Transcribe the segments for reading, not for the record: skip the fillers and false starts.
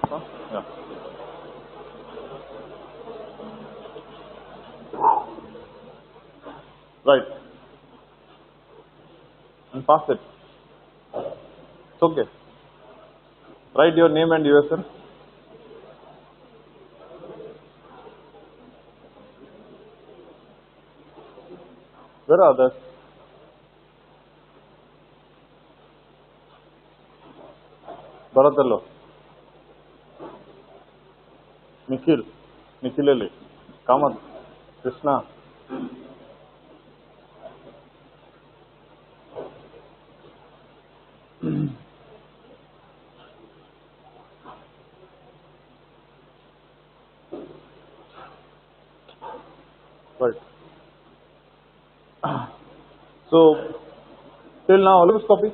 Huh? Yeah. Right. And pass it. It's okay. Write your name and USN. Where are others? Bharatello. Nikhil. Nikhileli. Kamath. Krishna. Right. So, till now, always copy.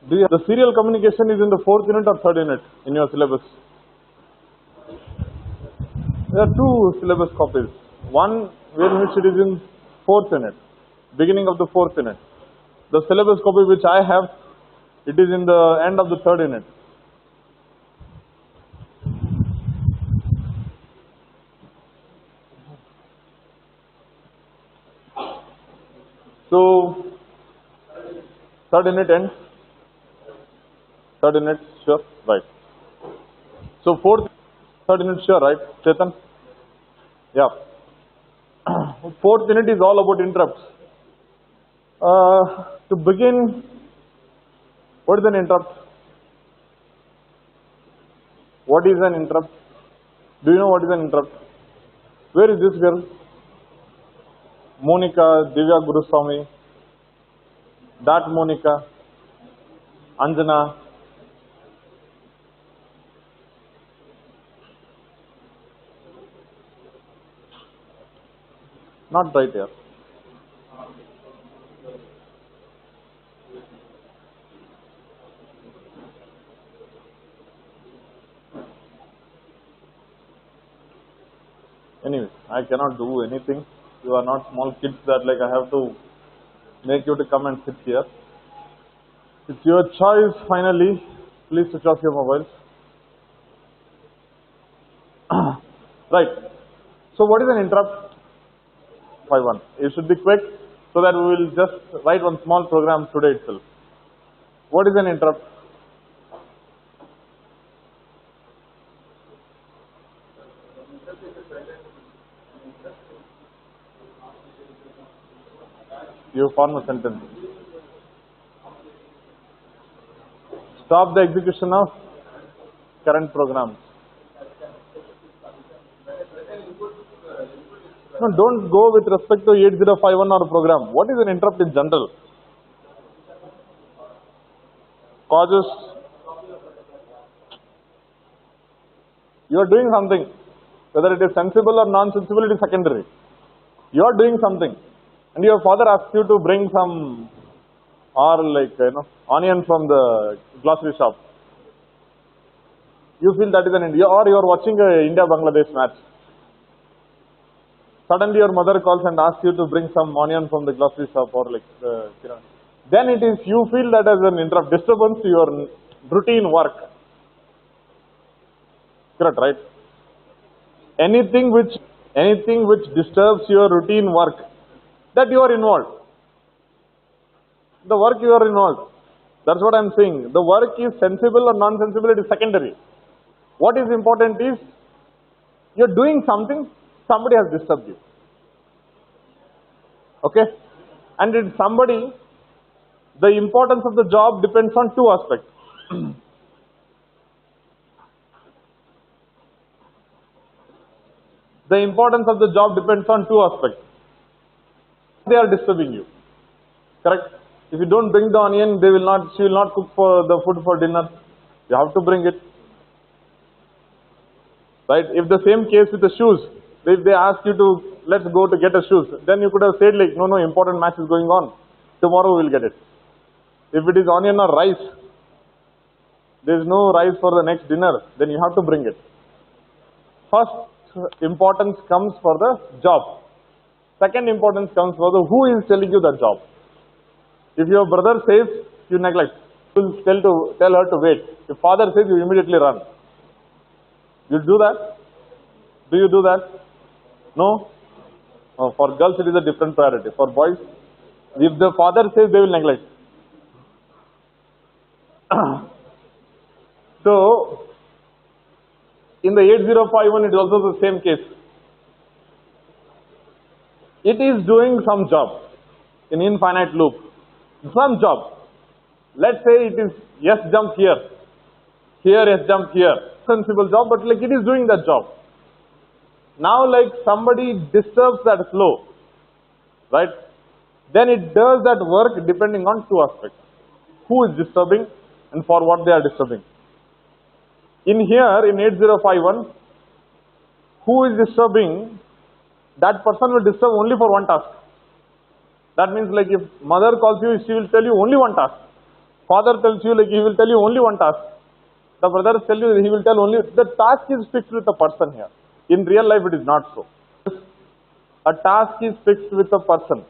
The serial communication is in the 4th unit or 3rd unit in your syllabus? There are two syllabus copies. One where which it is in 4th unit, beginning of the 4th unit. The syllabus copy which I have, it is in the end of the 3rd unit. So, 3rd unit ends. 3rd unit, sure, right. So 4th, 3rd unit, sure, right, Chetan? Yeah. 4th unit is all about interrupts. To begin, what is an interrupt? What is an interrupt? Do you know what is an interrupt? Where is this girl? Monica, Divya Guruswamy, that Monica, Anjana. Not right here. Anyway, I cannot do anything. You are not small kids that like I have to make you to come and sit here. It's your choice finally. Please switch off your mobiles. Right. So what is an interrupt? 5-1. It should be quick so that we will just write one small program today itself. What is an interrupt? You form a sentence. Stop the execution of current programs. No, don't go with respect to 8051 or program. What is an interrupt in general? Causes. You are doing something. Whether it is sensible or non-sensible, it is secondary. You are doing something. And your father asks you to bring some, or like, onion from the grocery shop. You feel that is an India, or you are watching a India-Bangladesh match. Suddenly your mother calls and asks you to bring some onion from the grocery shop or like, then it is, you feel that as an interrupt, disturbance to your routine work. Correct, right? Anything which disturbs your routine work, that you are involved. The work you are involved. That's what I am saying. The work is sensible or non-sensible, it is secondary. What is important is, you are doing something, somebody has disturbed you. Okay? And it's somebody, the importance of the job depends on two aspects. The importance of the job depends on two aspects. They are disturbing you. Correct? If you don't bring the onion, she will not cook for the food for dinner. You have to bring it. Right? If the same case with the shoes, if they ask you to, let's go to get a shoes, then you could have said like, no, important match is going on. Tomorrow we will get it. If it is onion or rice, there is no rice for the next dinner, then you have to bring it. First importance comes for the job. Second importance comes for the who is telling you the job. If your brother says, you neglect. You will tell her to wait. If father says, you immediately run. You do that? Do you do that? No? Oh, for girls it is a different priority. For boys, if the father says, they will neglect. So, in the 8051 it is also the same case. It is doing some job in infinite loop. Some job. Let's say it is yes jump here, yes jump here. Sensible job, but like it is doing that job. Now like somebody disturbs that flow, right? Then it does that work depending on two aspects. Who is disturbing and for what they are disturbing. In here, in 8051, who is disturbing, that person will disturb only for one task. That means like if mother calls you, she will tell you only one task. Father tells you, like he will tell you only one task. The brothers tell you, he will tell only, the task is fixed with the person here. In real life, it is not so. A task is fixed with a person.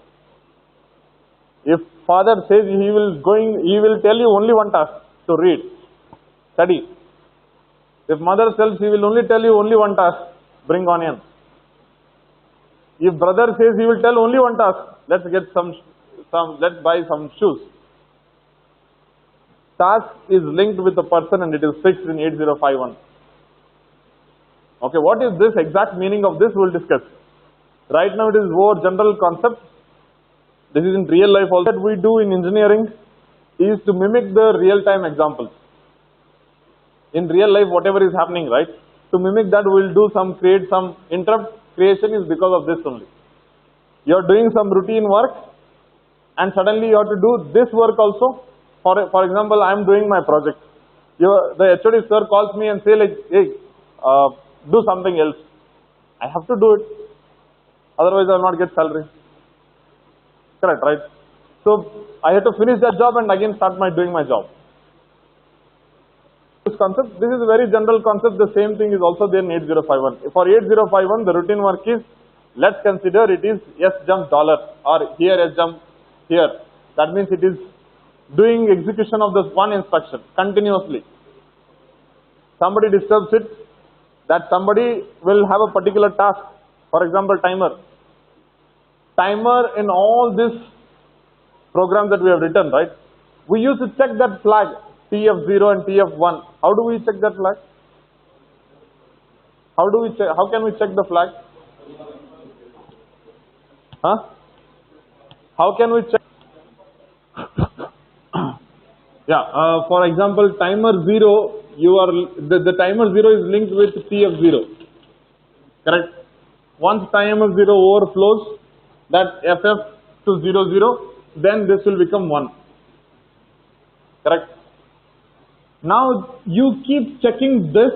If father says he will tell you only one task to read, study. If mother tells he will only tell you only one task, bring onion. If brother says he will tell only one task, let's buy some shoes. Task is linked with the person and it is fixed in 8051. Okay, what is this exact meaning of this? We'll discuss. Right now it is more general concept. This is in real life also. What we do in engineering is to mimic the real-time examples. In real life, whatever is happening, right? To mimic that, we'll create some interrupt creation is because of this only. You're doing some routine work and suddenly you have to do this work also. For example, I'm doing my project. The HOD sir calls me and say like, hey, do something else. I have to do it. Otherwise, I will not get salary. Correct, right? So, I have to finish that job and again start doing my job. This is a very general concept. The same thing is also there in 8051. For 8051, the routine work is, let's consider it is yes jump dollar or here yes jump here. That means it is doing execution of this one instruction continuously. Somebody disturbs it, that somebody will have a particular task. For example, timer. Timer in all these programs that we have written, right? We used to check that flag, TF0 and TF1. How do we check that flag? How can we check the flag? Huh? How can we check? Yeah, for example, timer 0, the timer 0 is linked with TF0. Correct? Once timer 0 overflows, that FF to 00, then this will become 1. Correct? Now you keep checking this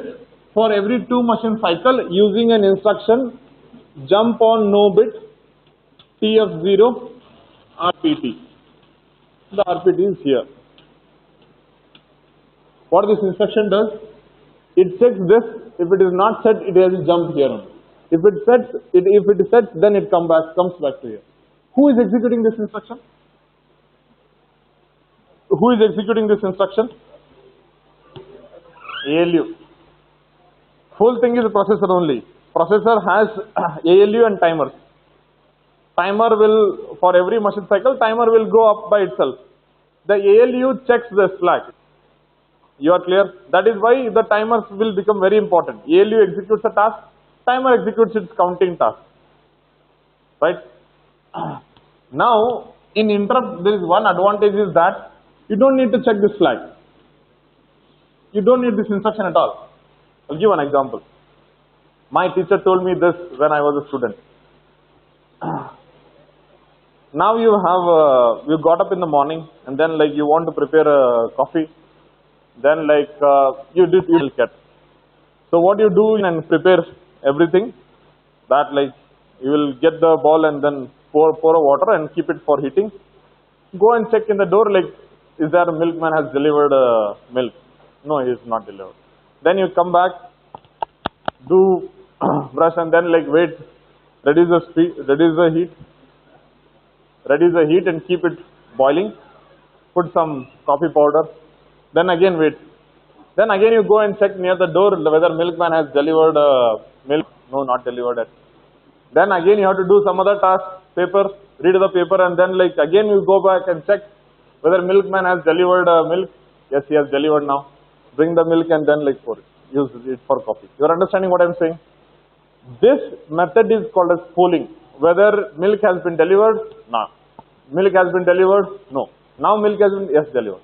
for every 2 machine cycle using an instruction jump on no bit TF0 RPT. The RPT is here. What this instruction does, it checks this. If it is not set, it has jumped here only. If it sets, then it comes back to here. Who is executing this instruction? Who is executing this instruction? ALU. Whole thing is a processor only. Processor has ALU and timers. Timer will, for every machine cycle, timer will go up by itself. The ALU checks this flag. You are clear? That is why the timers will become very important. ALU executes a task, timer executes its counting task. Right? Now, in interrupt, there is one advantage is that you don't need to check this flag. You don't need this instruction at all. I'll give an example. My teacher told me this when I was a student. Now you got up in the morning and then like you want to prepare a coffee. Then like you will get. So what you do and prepare everything, that like you will get the bowl and then pour a water and keep it for heating. Go and check in the door like, is there a milkman has delivered milk? No, he is not delivered. Then you come back, do brush and then like wait, reduce the heat and keep it boiling. Put some coffee powder. Then again wait. Then again you go and check near the door whether milkman has delivered milk. No, not delivered it. Then again you have to do some other task, paper, read the paper, and then like again you go back and check whether milkman has delivered milk. Yes, he has delivered now. Bring the milk and then like pour it. Use it for coffee. You are understanding what I am saying? This method is called as polling. Whether milk has been delivered? No. Milk has been delivered? No. Now milk has been, yes, delivered.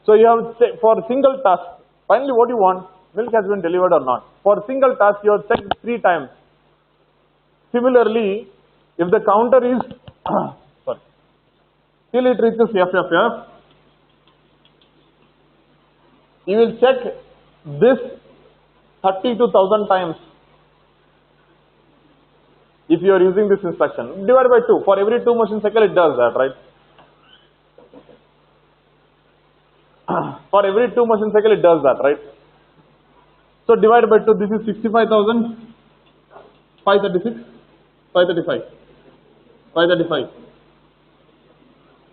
So you have, for single task, finally what you want, milk has been delivered or not. For single task, you have checked 3 times. Similarly, if the counter is, sorry, till it reaches FFF, you will check this 30 to 1000 times. If you are using this instruction, divide by 2. For every 2 motion cycle, it does that, right? For every 2 motion cycle, it does that, right? So divide by 2. This is 65,000, 536, 535, 535,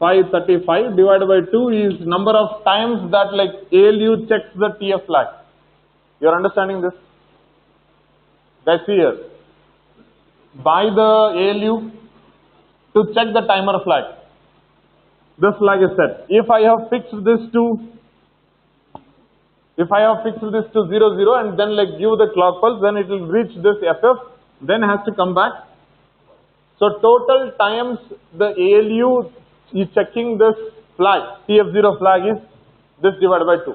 535 divided by 2 is number of times that like ALU checks the TF flag. You are understanding this? Guys, see here. By the ALU to check the timer flag. This flag is set. If I have fixed this to 00 and then like give the clock pulse, then it will reach this FF, then has to come back. So total times the ALU is checking this flag, TF0 flag is this divided by 2.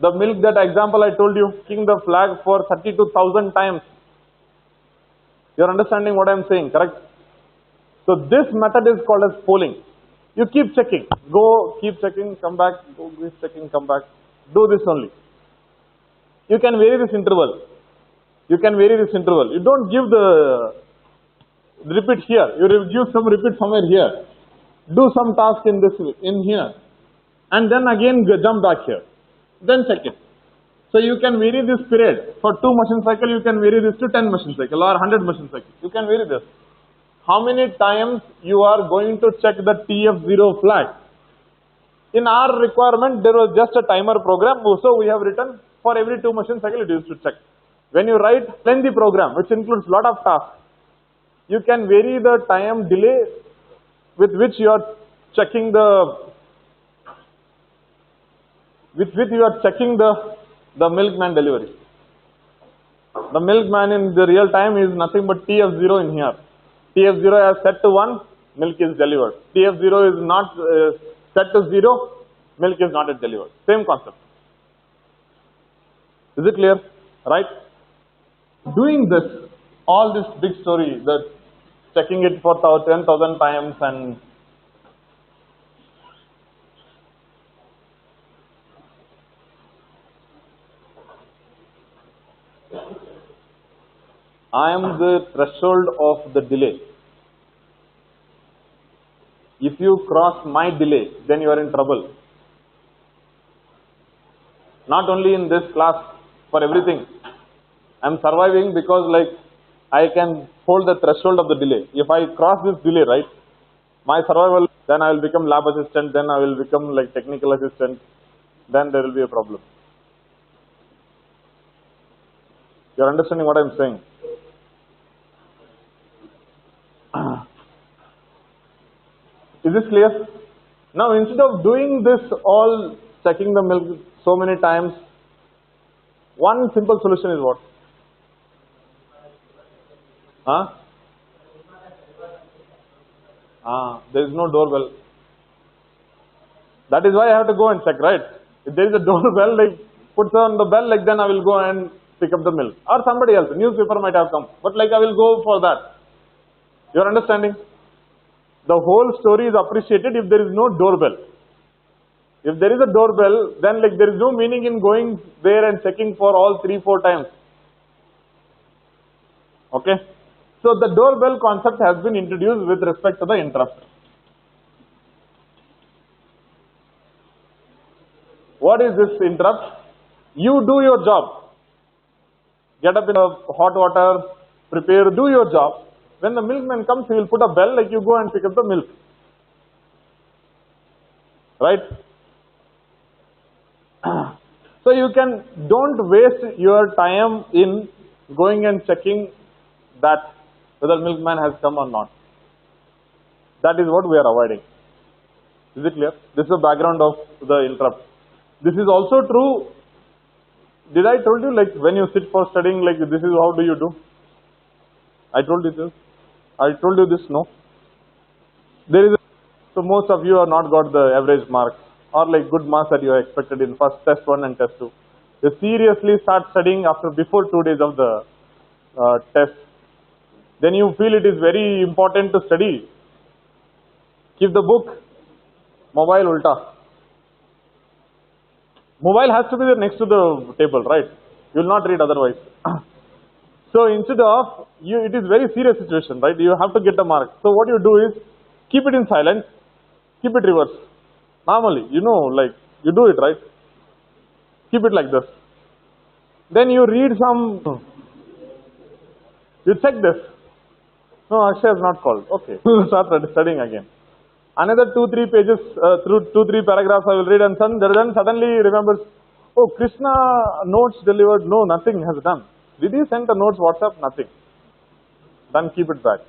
The milk, that example I told you, checking the flag for 32,000 times. You are understanding what I am saying, correct? So this method is called as polling. You keep checking, go, keep checking, come back, go, keep checking, come back. Do this only. You can vary this interval. You can vary this interval. You don't give the repeat here. You will give some repeat somewhere here. Do some task in this, in here. And then again jump back here. Then check it. So you can vary this period. For 2 motion cycle, you can vary this to 10 motion cycle or 100 motion cycle. You can vary this. How many times you are going to check the TF0 flag? In our requirement, there was just a timer program. So we have written for every 2 motion cycle, it is to check. When you write lengthy program, which includes lot of tasks, you can vary the time delay with which you are checking the the milkman delivery. The milkman in the real time is nothing but TF0 in here. TF0 is set to 1, milk is delivered. TF0 is not set to 0, milk is not yet delivered. Same concept. Is it clear? Right? Doing this, all this big story, that checking it for 10,000 times and I am the threshold of the delay. If you cross my delay, then you are in trouble. Not only in this class, for everything. I am surviving because like I can hold the threshold of the delay. If I cross this delay, right, my survival, then I will become lab assistant, then I will become like technical assistant, then there will be a problem. You are understanding what I am saying? Is this clear? Now instead of doing this all, checking the milk so many times, one simple solution is what? There is no doorbell. That is why I have to go and check, right? If there is a doorbell, like puts on the bell, like then I will go and pick up the milk. Or somebody else, newspaper might have come. But like I will go for that. You are understanding? The whole story is appreciated if there is no doorbell. If there is a doorbell, then like there is no meaning in going there and checking for all 3-4 times. Okay? So the doorbell concept has been introduced with respect to the interrupt. What is this interrupt? You do your job. Get up in hot water, prepare, do your job. When the milkman comes, he will put a bell, like you go and pick up the milk. Right? you don't waste your time in going and checking that whether milkman has come or not. That is what we are avoiding. Is it clear? This is the background of the interrupt. This is also true. Did I told you, like, when you sit for studying, like, this is how do you do? I told you this. I told you this, no? So most of you have not got the average marks or like good marks that you are expected in first test 1 and test 2. You seriously start studying before 2 days of the test. Then you feel it is very important to study. Keep the book. Mobile ulta. Mobile has to be there next to the table, right? You will not read otherwise. So instead of, it is very serious situation, right? You have to get a mark. So what you do is, keep it in silent, keep it reverse. Normally, like, you do it, right? Keep it like this. Then you read you check this. No, Akshay has not called. Okay, start studying again. Another 2-3 pages, through 2-3 paragraphs I will read, and then suddenly remembers, oh, Krishna notes delivered. No, nothing has done. Did he send the notes WhatsApp? Nothing. Then keep it back.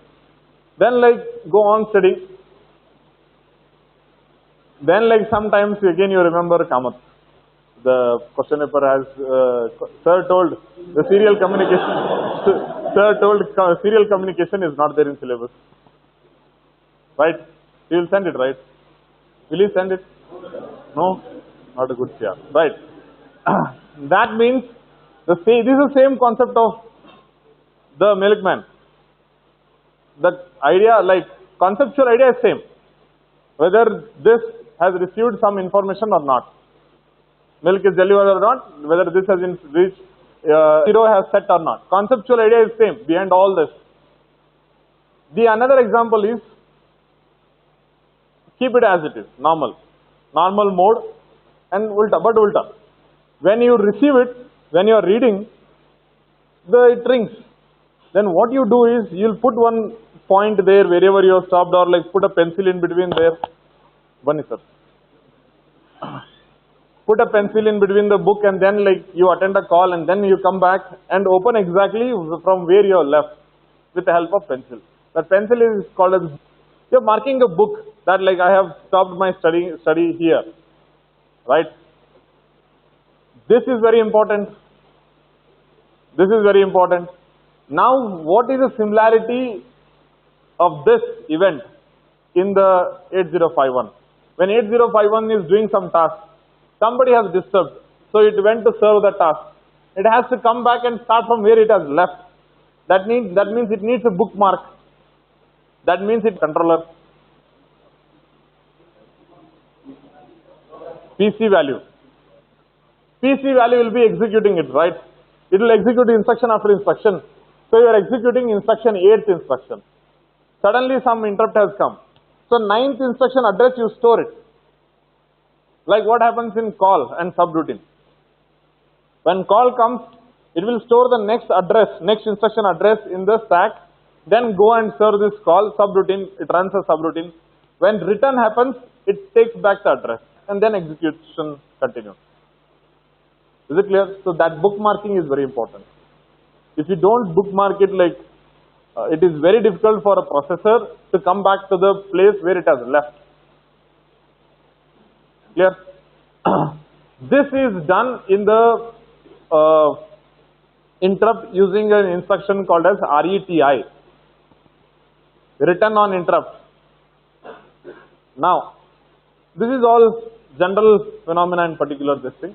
Then like go on studying. Then like sometimes again you remember Kamath. The question paper has, sir told the serial communication, sir told serial communication is not there in syllabus. Right? He will send it, right? Will he send it? No? Not a good PR. Right. That means, this is the same concept of the milkman. The idea, like, conceptual idea is same. Whether this has received some information or not. Milk is delivered or not, whether this has reached, zero has set or not. Conceptual idea is same behind all this. The another example is, keep it as it is, normal mode, and ulta, but ulta. When you receive it, when you are reading, it rings. Then what you do is, you'll put one point there wherever you have stopped, or like put a pencil in between there. Bunny sir. Put a pencil in between the book, and then like you attend a call, and then you come back and open exactly from where you have left with the help of pencil. That pencil is called as, you're marking a book that like I have stopped my study here, right? This is very important. This is very important. Now, what is the similarity of this event in the 8051? When 8051 is doing some task, somebody has disturbed, so it went to serve the task. It has to come back and start from where it has left. That means it needs a bookmark. That means it's controller. PC value. PC value will be executing it, right? It will execute instruction after instruction. So you are executing instruction 8th instruction. Suddenly some interrupt has come. So 9th instruction address, you store it. Like what happens in call and subroutine. When call comes, it will store the next instruction address in the stack, then go and serve this call, subroutine, it runs a subroutine. When return happens, it takes back the address, and then execution continues. Is it clear? So that bookmarking is very important. If you don't bookmark it, like it is very difficult for a processor to come back to the place where it has left. Clear? This is done in the interrupt using an instruction called as RETI, return on interrupt. Now, this is all general phenomena in particular this thing.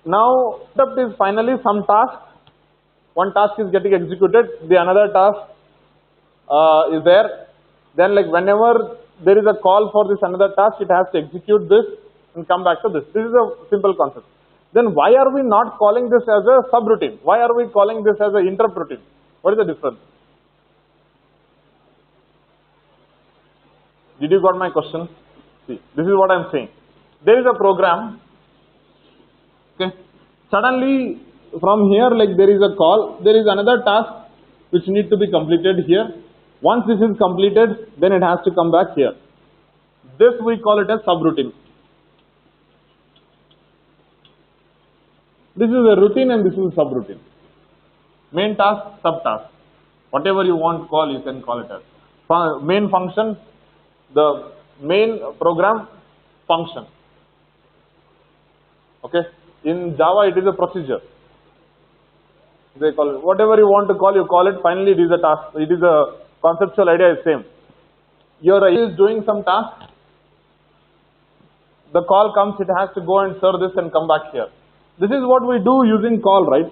Now, interrupt is finally some task. One task is getting executed, the another task is there. Then like whenever there is a call for this another task, it has to execute this and come back to this. This is a simple concept. Then why are we not calling this as a subroutine? Why are we calling this as an interrupt routine? What is the difference? Did you got my question? See, this is what I am saying. There is a program. Okay. Suddenly, from here, like there is a call, there is another task which need to be completed here. Once this is completed, then it has to come back here. This we call it as subroutine. This is a routine and this is a subroutine. Main task, subtask. Whatever you want to call, you can call it as. Main function, the main program function. Okay. In Java, it is a procedure. They call it whatever you want to call, you call it. Finally, it is a task. It is a conceptual idea is same. Your AI is doing some task. The call comes, it has to go and serve this and come back here. This is what we do using call, right?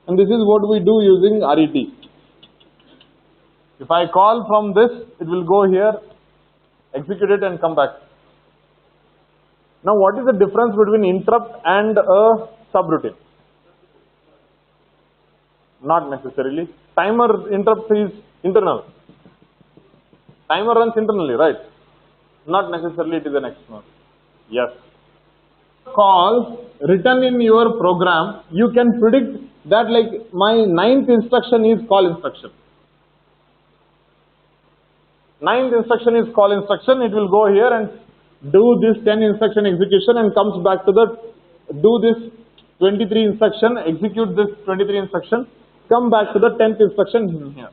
And this is what we do using RET. If I call from this, it will go here, execute it and come back. Now, what is the difference between interrupt and a subroutine? Not necessarily. Timer interrupt is internal. Timer runs internally, right? Not necessarily it is an external. Yes. Calls written in your program, you can predict that like my 9th instruction is call instruction. 9th instruction is call instruction. It will go here and do this 10 instruction execution and comes back to the do this 23 instruction, execute this 23 instruction, come back to the 10th instruction here.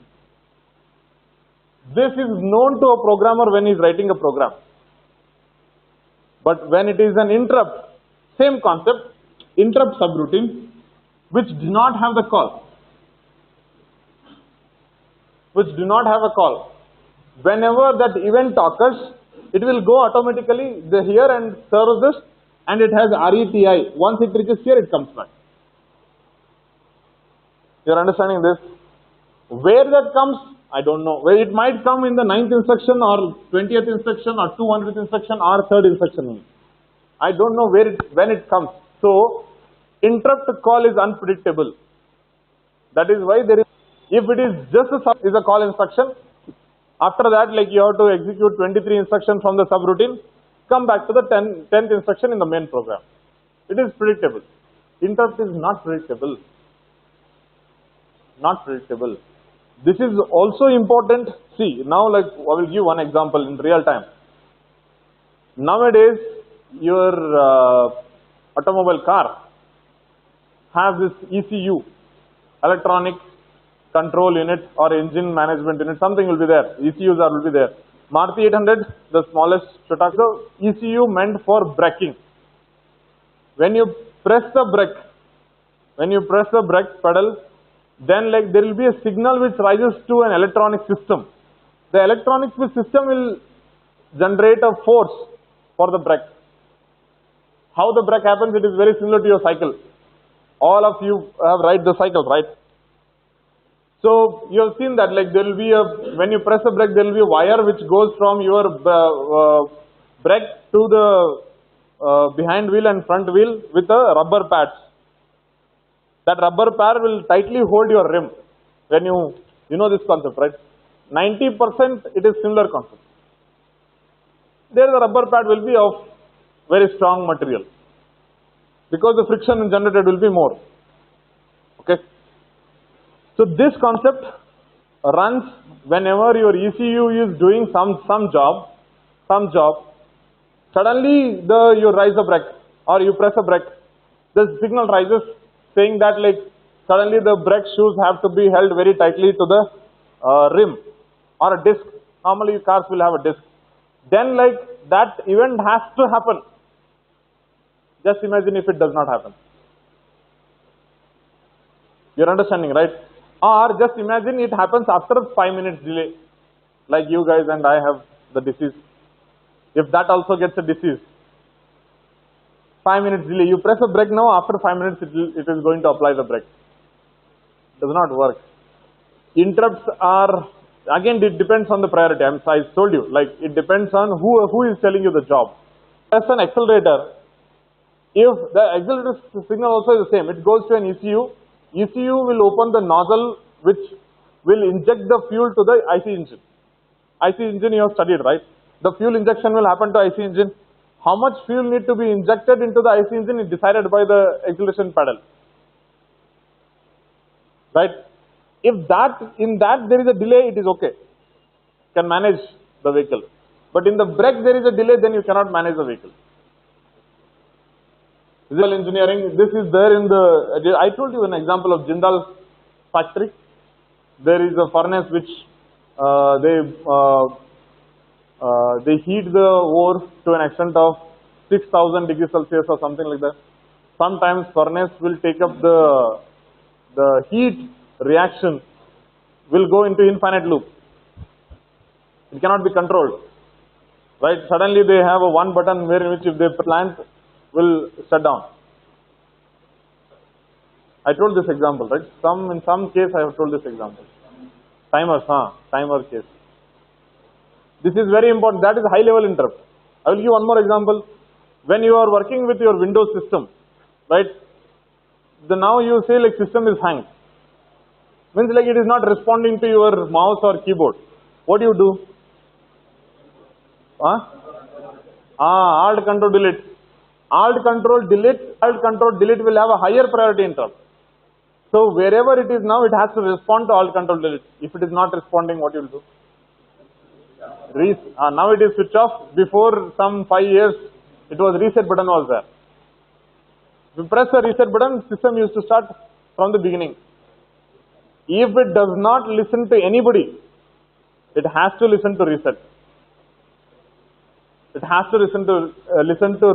This is known to a programmer when he is writing a program. But when it is an interrupt, same concept, interrupt subroutine, which do not have the call. Which do not have a call. Whenever that event occurs, it will go automatically here and serve this, and it has RETI. Once it reaches here, it comes back. You are understanding this? Where that comes, I don't know. Where it might come in the 9th instruction or 20th instruction or 200th instruction or 3rd instruction. I don't know when it comes. So, interrupt call is unpredictable. That is why there is, if it is just a call instruction, after that like you have to execute 23 instructions from the subroutine, come back to the 10th instruction in the main program. It is predictable. Interrupt is not predictable. Not predictable. This is also important. See, now like I will give one example in real time. Nowadays, your automobile car has this ECU, electronic control unit or engine management unit, something will be there. ECUs will be there. Maruti 800, the smallest Chota. So, ECU meant for braking. When you press the brake pedal, then like there will be a signal which rises to an electronic system. The electronic system will generate a force for the brake. How the brake happens, it is very similar to your cycle. All of you have ride the cycle, right? So you have seen that like there will be when you press a brake, there will be a wire which goes from your brake to the behind wheel and front wheel with a rubber pads. That rubber pad will tightly hold your rim. When you know this concept, right? 90% it is similar concept. There the rubber pad will be of very strong material because the friction generated will be more. Okay. So this concept runs whenever your ECU is doing some job. Suddenly you raise the brake or you press a brake. The signal rises, saying that like suddenly the brake shoes have to be held very tightly to the rim or a disc. Normally cars will have a disc. Then like that event has to happen. Just imagine if it does not happen. You're understanding, right? Or just imagine it happens after 5 minutes delay. Like you guys and I have the disease. If that also gets a disease. 5 minutes delay. You press a brake now, after 5 minutes it is going to apply the brake. Does not work. Interrupts are, again it depends on the priority. I told you, like it depends on who is telling you the job. As an accelerator, if the accelerator signal also is the same, it goes to an ECU. ECU will open the nozzle which will inject the fuel to the IC engine. IC engine you have studied, right? The fuel injection will happen to IC engine. How much fuel need to be injected into the IC engine is decided by the acceleration pedal. Right? If in that there is a delay, it is okay. Can manage the vehicle. But in the brake there is a delay, then you cannot manage the vehicle. Visual engineering, this is there in the, I told you an example of Jindal factory. There is a furnace which they heat the ore to an extent of 6,000 degrees Celsius or something like that. Sometimes furnace will take up the heat reaction will go into infinite loop. It cannot be controlled, right? Suddenly they have a one button where in which if the plant will shut down. I told this example, right? In some case I have told this example. Timers, timer case. This is very important. That is high level interrupt. I will give one more example. When you are working with your Windows system, right? Now you say like system is hanged. Means like it is not responding to your mouse or keyboard. What do you do? Alt control delete. Alt control delete will have a higher priority interrupt. So wherever it is now, it has to respond to alt control delete. If it is not responding, what you will do? Now it is switch off. Before some 5 years, it was reset button was there. If you press the reset button, system used to start from the beginning. If it does not listen to anybody, it has to listen to reset. It has to listen to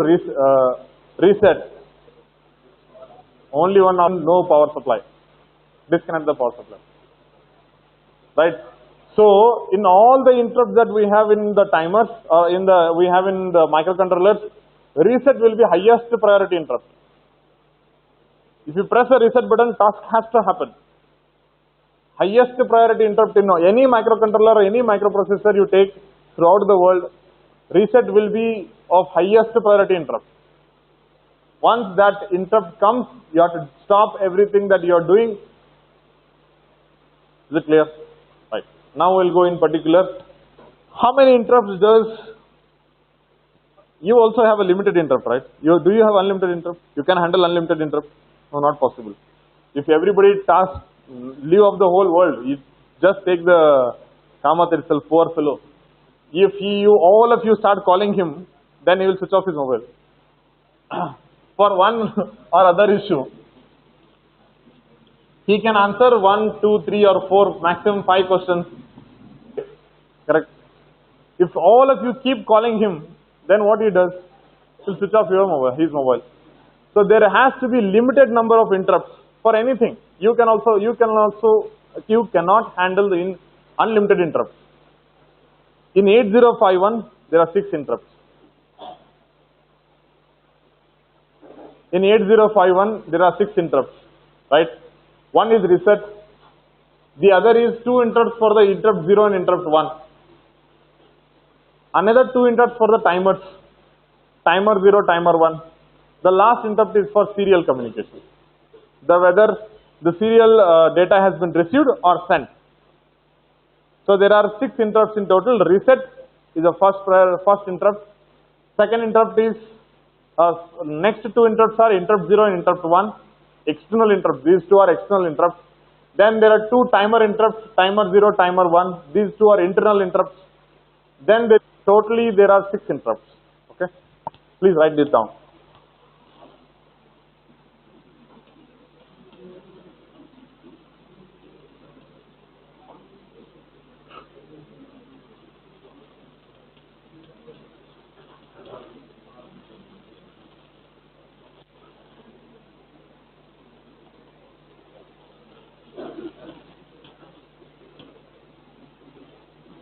reset. Only one on no power supply. Disconnect the power supply. Right. So in all the interrupts that we have in the timers, we have in the microcontrollers, reset will be highest priority interrupt. If you press the reset button, task has to happen. Highest priority interrupt in any microcontroller or any microprocessor you take throughout the world, reset will be of highest priority interrupt. Once that interrupt comes, you have to stop everything that you are doing. Is it clear? Right. Now we'll go in particular. How many interrupts does... You also have a limited interrupt, right? Do you have unlimited interrupt? You can handle unlimited interrupt? No, not possible. If everybody tasks leave of the whole world, you just take the Kamath itself, poor fellow. If all of you start calling him, then he will switch off his mobile. For one or other issue, he can answer 1, 2, 3 or 4, maximum 5 questions. Correct? If all of you keep calling him, then what he does? He'll switch off his mobile. So there has to be limited number of interrupts for anything. You cannot handle the unlimited interrupts. In 8051, there are 6 interrupts. In 8051, there are 6 interrupts, right? One is reset. The other is 2 interrupts for the interrupt 0 and interrupt 1. Another 2 interrupts for the timers. Timer 0, timer 1. The last interrupt is for serial communication. Whether the serial data has been received or sent. So there are 6 interrupts in total. Reset is the first interrupt. Second interrupt is next 2 interrupts are interrupt 0 and interrupt 1. External interrupts. These 2 are external interrupts. Then there are 2 timer interrupts, timer 0, timer 1. These 2 are internal interrupts. Then totally there are 6 interrupts. Okay. Please write this down.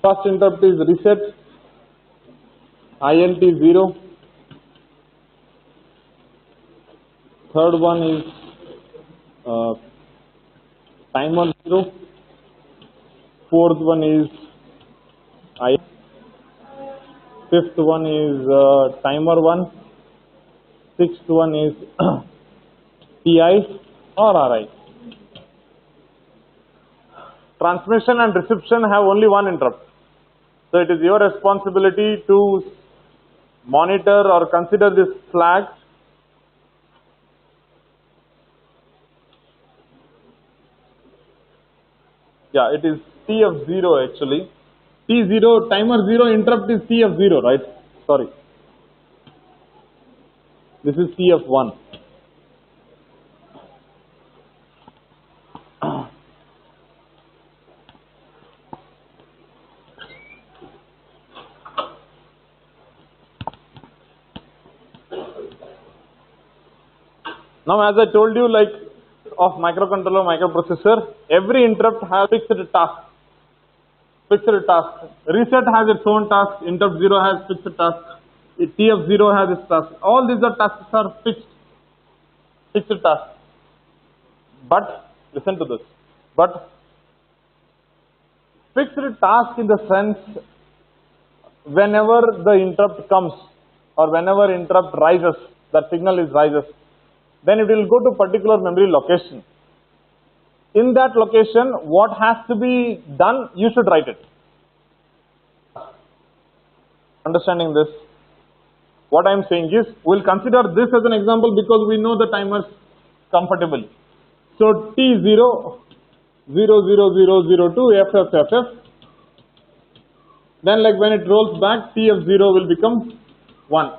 First interrupt is reset, INT 0. Third one is timer 0. Fourth one is I. Fifth one is timer 1. Sixth one is PI or RI. Transmission and reception have only one interrupt. So it is your responsibility to monitor or consider this flag. Yeah, it is TF0 actually. T0, timer 0 interrupt is TF0, right? Sorry. This is TF1. Now as I told you, like of microcontroller, microprocessor, every interrupt has fixed task. Fixed task. Reset has its own task, interrupt 0 has fixed task, TF0 has its task. All these are tasks are fixed tasks. But, listen to this, but fixed task in the sense, whenever the interrupt comes or whenever interrupt rises, that signal is rises, then it will go to particular memory location. In that location, what has to be done, you should write it. Understanding this? What I am saying is, we will consider this as an example because we know the timers comfortably. So T0, 0, 0, 0, 0 to FF. Then like when it rolls back, TF0 will become 1.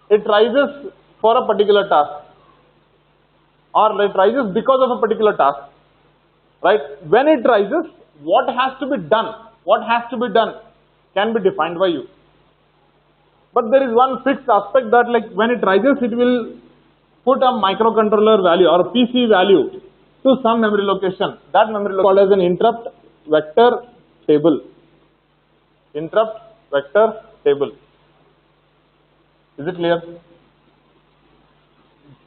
It rises for a particular task, or it rises because of a particular task, right? When it rises, what has to be done? What has to be done can be defined by you. But there is one fixed aspect that like when it rises, it will put a microcontroller value or PC value to some memory location. That memory location is called as an interrupt vector table. Interrupt vector table. Is it clear?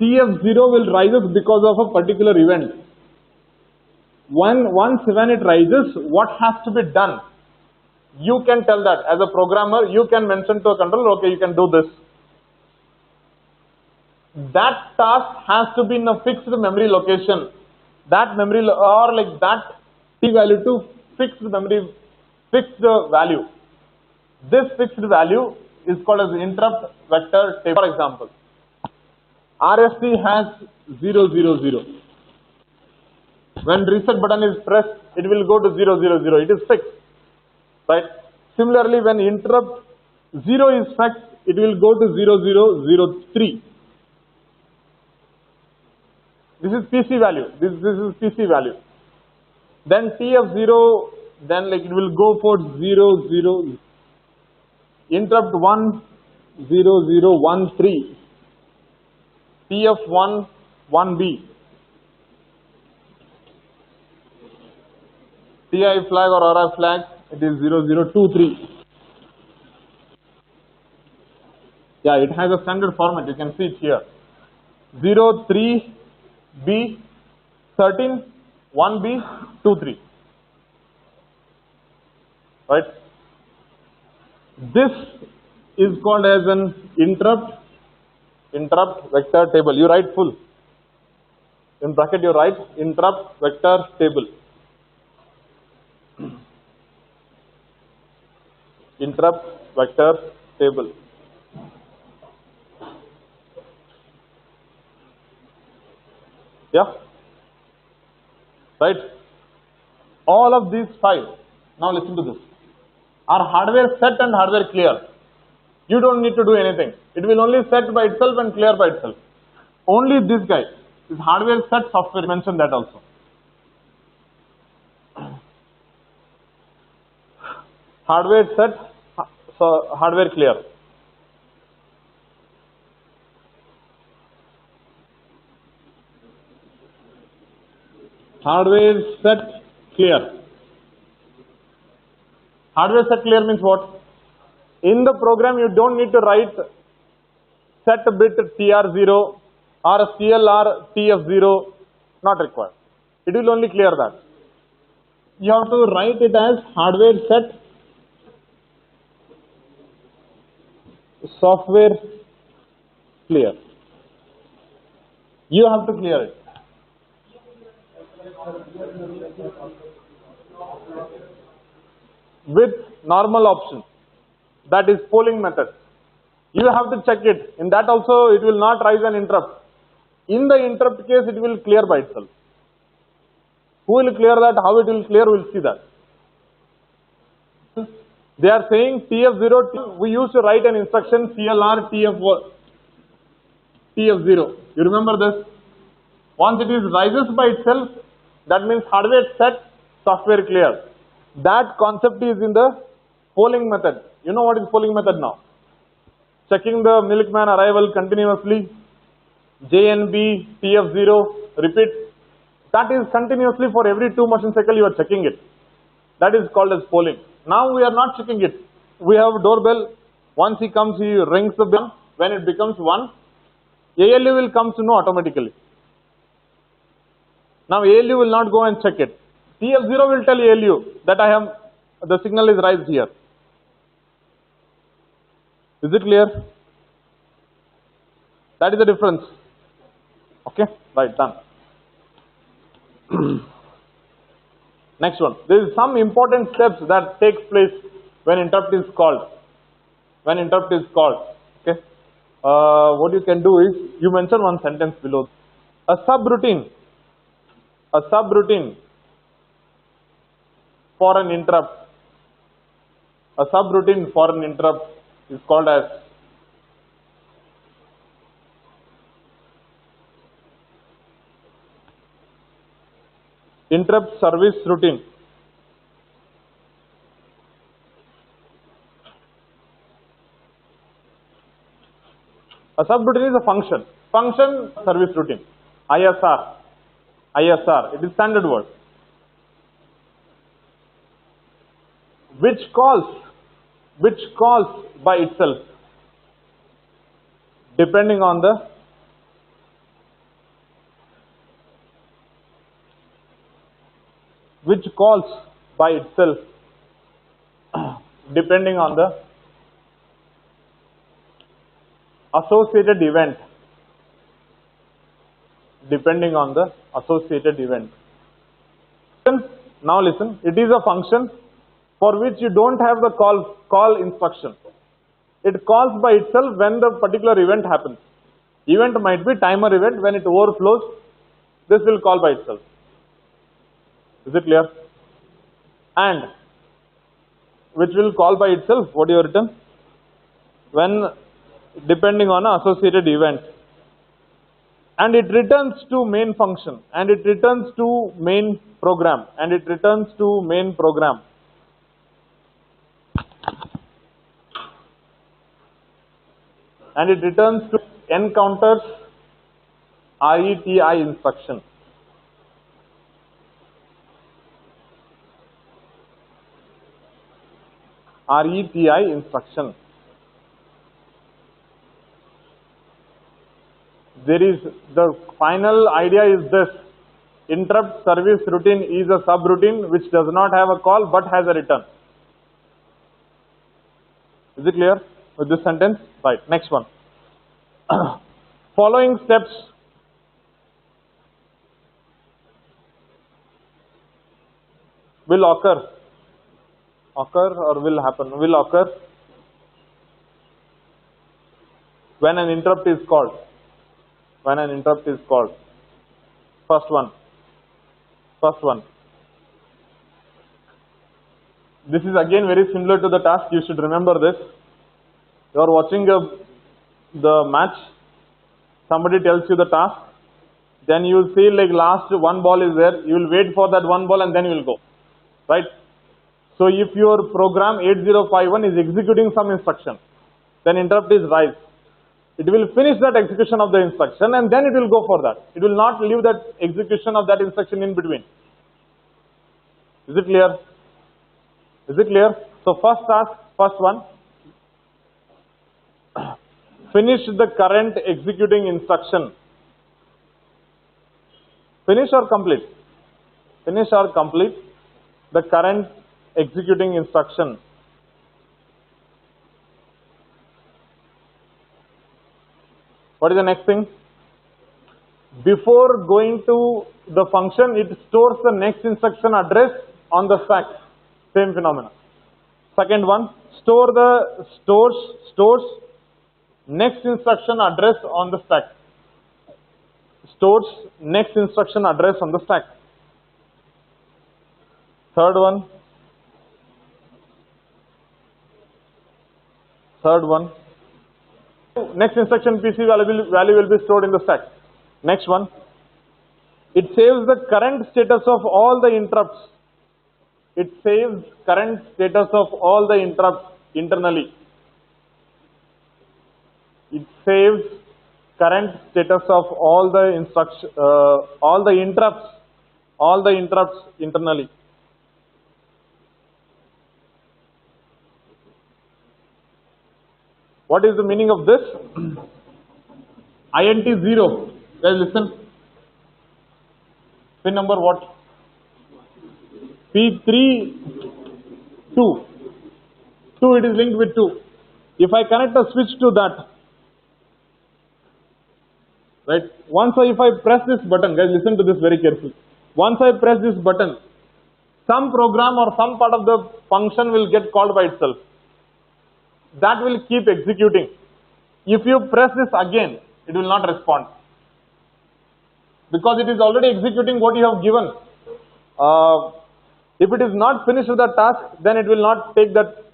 TF0 will rises because of a particular event. Once when it rises, what has to be done? You can tell that as a programmer, you can mention to a controller, okay, you can do this. That task has to be in a fixed memory location. That memory or like that T value to fixed memory, fixed value. This fixed value is called as interrupt vector table. For example, RST has 0, 0, 0. When reset button is pressed, it will go to 0, 0, 0. It is fixed. Right? Similarly, when interrupt 0 is fixed, it will go to 0, 0, 0, 3. This is PC value. This is PC value. Then TF0, then like it will go for 0, 0. Interrupt 1, 0, 0, 1, 3. TF1, 1B. TI flag or RI flag, it is 0, 0, 2, 3. Yeah, it has a standard format, you can see it here. 0, 3, B, 13, 1B, 2, 3. Right? This is called as an interrupt vector table. You write full. In bracket you write interrupt vector table. Interrupt vector table. Yeah? Right? All of these 5, now listen to this, are hardware set and hardware clear. You don't need to do anything. It will only set by itself and clear by itself. Only this guy is hardware set software, mention that also. Hardware set, so hardware clear. Hardware set clear. Hardware set clear means what? In the program you don't need to write set bit TR0 or CLR TF0, not required. It will only clear that. You have to write it as hardware set software clear. You have to clear it. With normal option, that is polling method. You have to check it. In that also it will not rise an interrupt. In the interrupt case it will clear by itself. Who will clear that? How it will clear? We will see that. They are saying TF0, we used to write an instruction CLR TF0. You remember this? Once it is rises by itself, that means hardware set, software clear. That concept is in the polling method. You know what is polling method now? Checking the milkman arrival continuously. JNB, TF0, repeat. That is continuously for every 2 machine cycle you are checking it. That is called as polling. Now we are not checking it. We have doorbell. Once he comes, he rings the bell. When it becomes 1, ALU will come to know automatically. Now ALU will not go and check it. TF0 will tell ALU that the signal is raised here. Is it clear? That is the difference. Okay, right, done. Next one. There is some important steps that takes place when interrupt is called. When interrupt is called. Okay. What you can do is, you mention one sentence below. A subroutine for an interrupt. A subroutine for an interrupt is called as interrupt service routine. A subroutine is a function service routine. ISR, it is standard word. Which calls by itself, depending on the associated event. Now listen, it is a function for which you don't have the call instruction. It calls by itself when the particular event happens. Event might be timer event. When it overflows, this will call by itself. Is it clear? And which will call by itself, what you have written? When depending on an associated event. And it returns to main function, and it returns to main program, and it returns to main program. And it returns to encounters RETI instruction. RETI instruction. The final idea is this: interrupt service routine is a subroutine which does not have a call but has a return. Is it clear with this sentence? Right, next one. Following steps will occur when an interrupt is called. First one. This is again very similar to the task. You should remember this. You are watching the match. Somebody tells you the task. Then you will see like last one ball is there. You will wait for that one ball and then you will go. Right? So if your program 8051 is executing some instruction, then interrupt is raised. It will finish that execution of the instruction and then it will go for that. It will not leave that execution of that instruction in between. Is it clear? So first task, first one. Finish the current executing instruction. Finish or complete the current executing instruction. What is the next thing? Before going to the function, it stores the next instruction address on the stack. Same phenomenon. Second one, stores next instruction address on the stack. Stores next instruction address on the stack. Third one. Next instruction PC value will be stored in the stack. Next one. It saves the current status of all the interrupts. Internally. It saves current status of all the instruction, all the interrupts internally. What is the meaning of this? INT 0. Guys, listen. Pin number what? P3 2. 2, it is linked with 2. If I connect a switch to that, right? If I press this button, guys, listen to this very carefully. Once I press this button, some program or some part of the function will get called by itself. That will keep executing. If you press this again, it will not respond, because it is already executing what you have given. If it is not finished with the task, then it will not take that.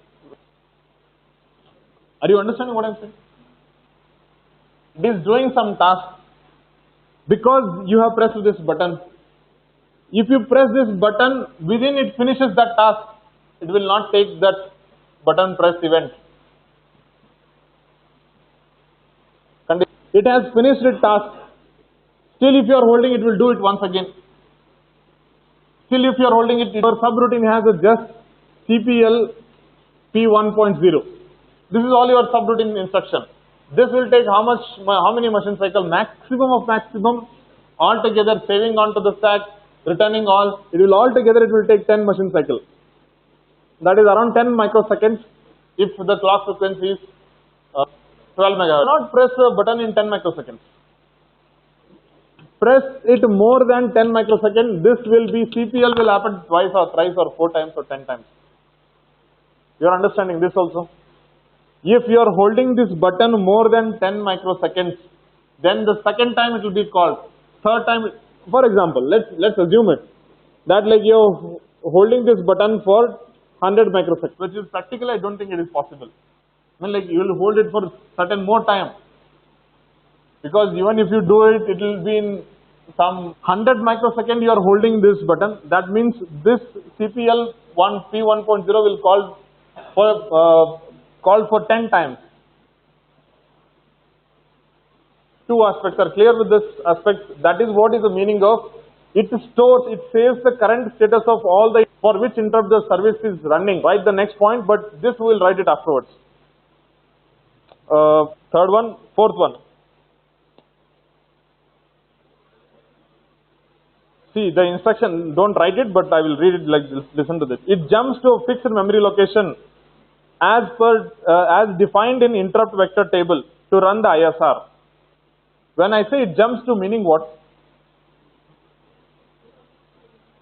Are you understanding what I am saying? It is doing some task because you have pressed this button. If you press this button, within it finishes that task, it will not take that button press event. It has finished its task. Still, if you are holding, it will do it once again. Still, if you are holding it, your subroutine has a just CPL P1.0. This is all your subroutine instruction. This will take how many machine cycle? Maximum of maximum. Altogether, saving onto the stack, returning all. It will take 10 machine cycle. That is around 10 microseconds if the clock frequency is 12 megahertz. Do not press a button in 10 microseconds. Press it more than 10 microseconds. This will be CPL will happen twice or thrice or 4 times or 10 times. You are understanding this also? If you are holding this button more than 10 microseconds, then the second time it will be called. Third time, for example, let's assume it that like you are holding this button for 100 microseconds, which is practically I don't think it is possible. I mean, like you will hold it for certain more time, because even if you do it, it will be in some 100 microseconds you are holding this button. That means this CPL P1.0 will call for 10 times. Two aspects are clear with this aspect. That is what is the meaning of it saves the current status of all the for which interrupt the service is running. Write the next point, but this we will write it afterwards. Third one, fourth one. See the instruction, don't write it, but I will read it like this. Listen to this. It jumps to a fixed memory location as defined in interrupt vector table to run the ISR. When I say it jumps to, meaning what?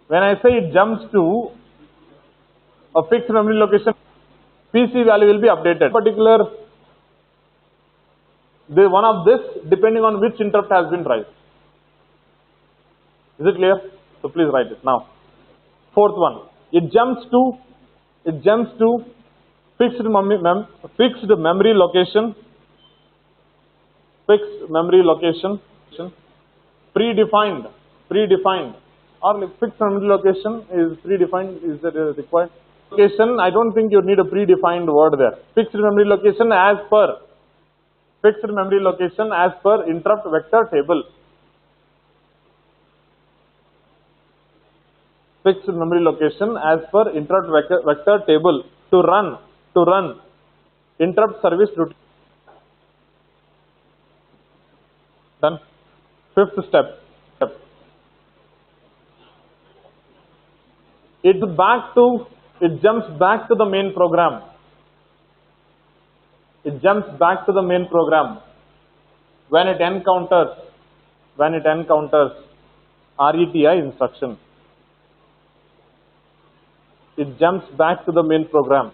When I say it jumps to a fixed memory location, PC value will be updated. Particular one of this depending on which interrupt has been raised. Is it clear? So please write it now. Fourth one, it jumps to fixed memory location, predefined, or like fixed memory location is predefined. Is that required? Location, I don't think you need a predefined word there. Fixed memory location as per interrupt vector table. Fixed memory location as per interrupt vector table to run interrupt service routine. Done. Fifth step. It jumps back to the main program. When it encounters RETI instruction. It jumps back to the main program.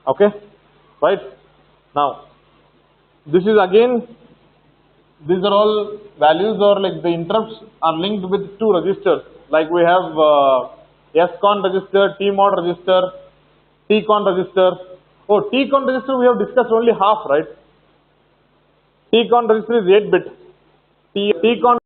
Okay, right? Now, this is again, these are all values, or like the interrupts are linked with two registers. Like we have SCON register, TMOD register, TCON register. Oh, TCON register we have discussed only half, right? TCON register is 8-bit. TCON